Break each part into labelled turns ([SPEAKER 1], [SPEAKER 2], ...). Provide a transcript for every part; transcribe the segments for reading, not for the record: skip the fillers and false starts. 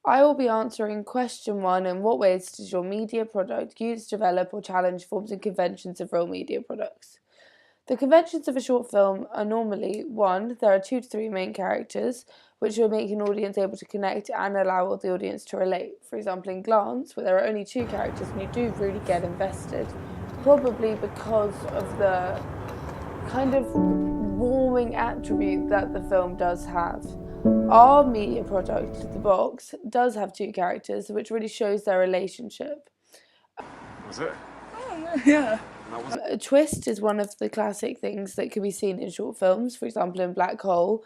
[SPEAKER 1] I will be answering question 1: in what ways does your media product use, develop, or challenge forms and conventions of real media products? The conventions of a short film are normally: 1. There are 2 to 3 main characters, which will make an audience able to connect and allow the audience to relate. For example, in Glance, where there are only 2 characters and you do really get invested, probably because of the kind of warming attribute that the film does have. Our media product, The Box, does have 2 characters, which really shows their relationship.
[SPEAKER 2] Was it?
[SPEAKER 3] Yeah.
[SPEAKER 1] A twist is one of the classic things that can be seen in short films, for example in Black Hole,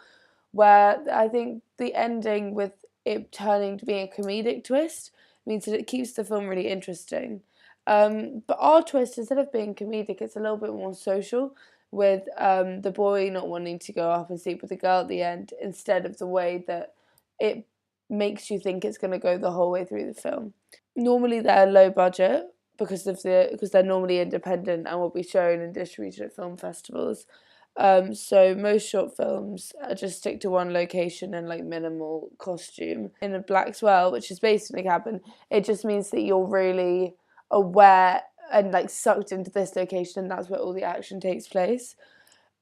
[SPEAKER 1] where I think the ending with it turning to being a comedic twist means that it keeps the film really interesting. But our twist, instead of being comedic, it's a little bit more social, with the boy not wanting to go up and sleep with the girl at the end, instead of the way that it makes you think it's going to go the whole way through the film. Normally they're low budget because they're normally independent and will be shown and distributed at film festivals. So most short films just stick to one location and like minimal costume. In a Black Swell, which is based in a cabin, it just means that you're really aware and like sucked into this location, and that's where all the action takes place.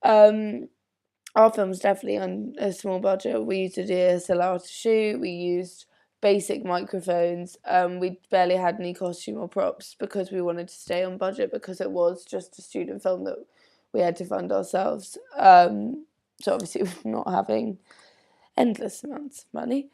[SPEAKER 1] Our film's definitely on a small budget. We used a DSLR to shoot. We used basic microphones. We barely had any costume or props because we wanted to stay on budget, because it was just a student film that we had to fund ourselves. So obviously we're not having endless amounts of money.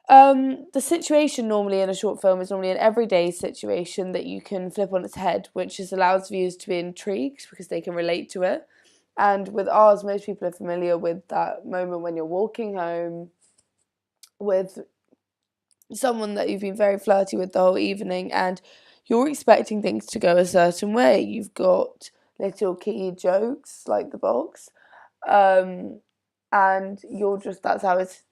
[SPEAKER 1] The situation normally in a short film is normally an everyday situation that you can flip on its head, which just allows viewers to be intrigued because they can relate to it. And with ours, most people are familiar with that moment when you're walking home with someone that you've been very flirty with the whole evening, and you're expecting things to go a certain way. You've got little key jokes like The Box, and that's how it's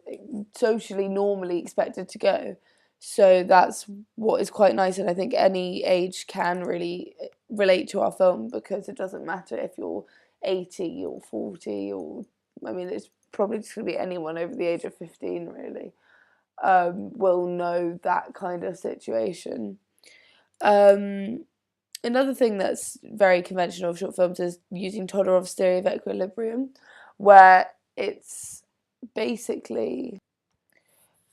[SPEAKER 1] socially normally expected to go. So that's what is quite nice, and I think any age can really relate to our film, because it doesn't matter if you're 80 or 40, or I mean it's probably just going to be anyone over the age of 15 really, will know that kind of situation. Another thing that's very conventional of short films is using Todorov's theory of equilibrium, where it's basically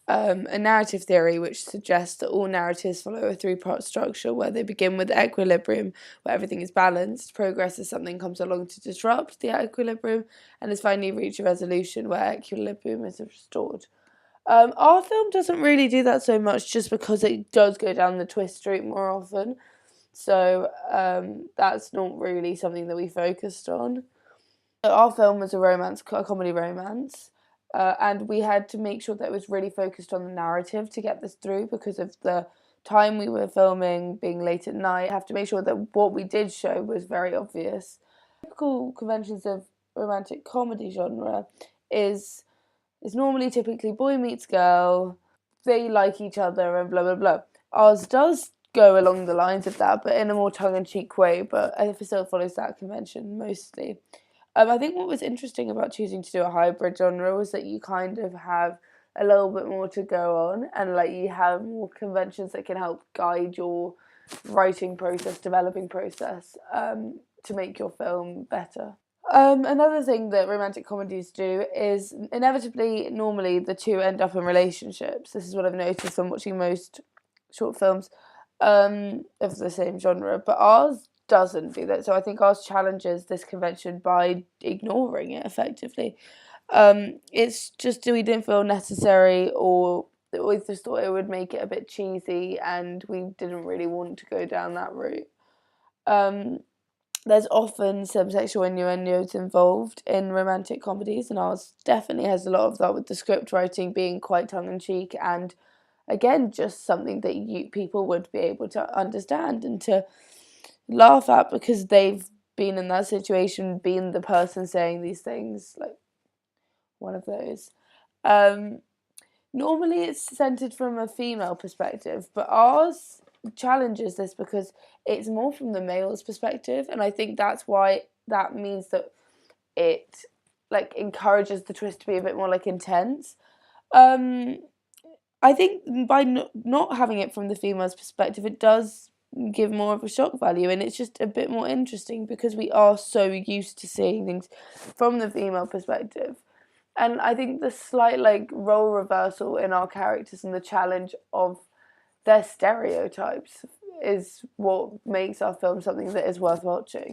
[SPEAKER 1] a narrative theory which suggests that all narratives follow a 3-part structure, where they begin with equilibrium, where everything is balanced, progress as something comes along to disrupt the equilibrium, and has finally reached a resolution where equilibrium is restored. Our film doesn't really do that so much, just because it does go down the twist route more often. So that's not really something that we focused on. Our film was a comedy romance, and we had to make sure that it was really focused on the narrative to get this through, because of the time we were filming being late at night. I have to make sure that what we did show was very obvious. Typical conventions of romantic comedy genre is normally typically boy meets girl, they like each other, and blah blah blah. Ours does go along the lines of that, but in a more tongue-in-cheek way, but it still follows that convention mostly. I think what was interesting about choosing to do a hybrid genre was that you kind of have a little bit more to go on, and like you have more conventions that can help guide your writing process, developing process, to make your film better. Another thing that romantic comedies do is inevitably, normally, the two end up in relationships. This is what I've noticed when watching most short films of the same genre, but ours doesn't do that. So I think ours challenges this convention by ignoring it effectively. It's just we didn't feel necessary, or we just thought it would make it a bit cheesy, and we didn't really want to go down that route. There's often some sexual innuendos involved in romantic comedies, and ours definitely has a lot of that, with the script writing being quite tongue-in-cheek, and again, just something that people would be able to understand and to laugh at, because they've been in that situation, been the person saying these things, like one of those. Normally it's centered from a female perspective, but ours challenges this because it's more from the male's perspective, and I think that's why that means that it like encourages the twist to be a bit more like intense. I think by not having it from the female's perspective, it does give more of a shock value, and it's just a bit more interesting because we are so used to seeing things from the female perspective. And I think the slight like role reversal in our characters and the challenge of their stereotypes is what makes our film something that is worth watching.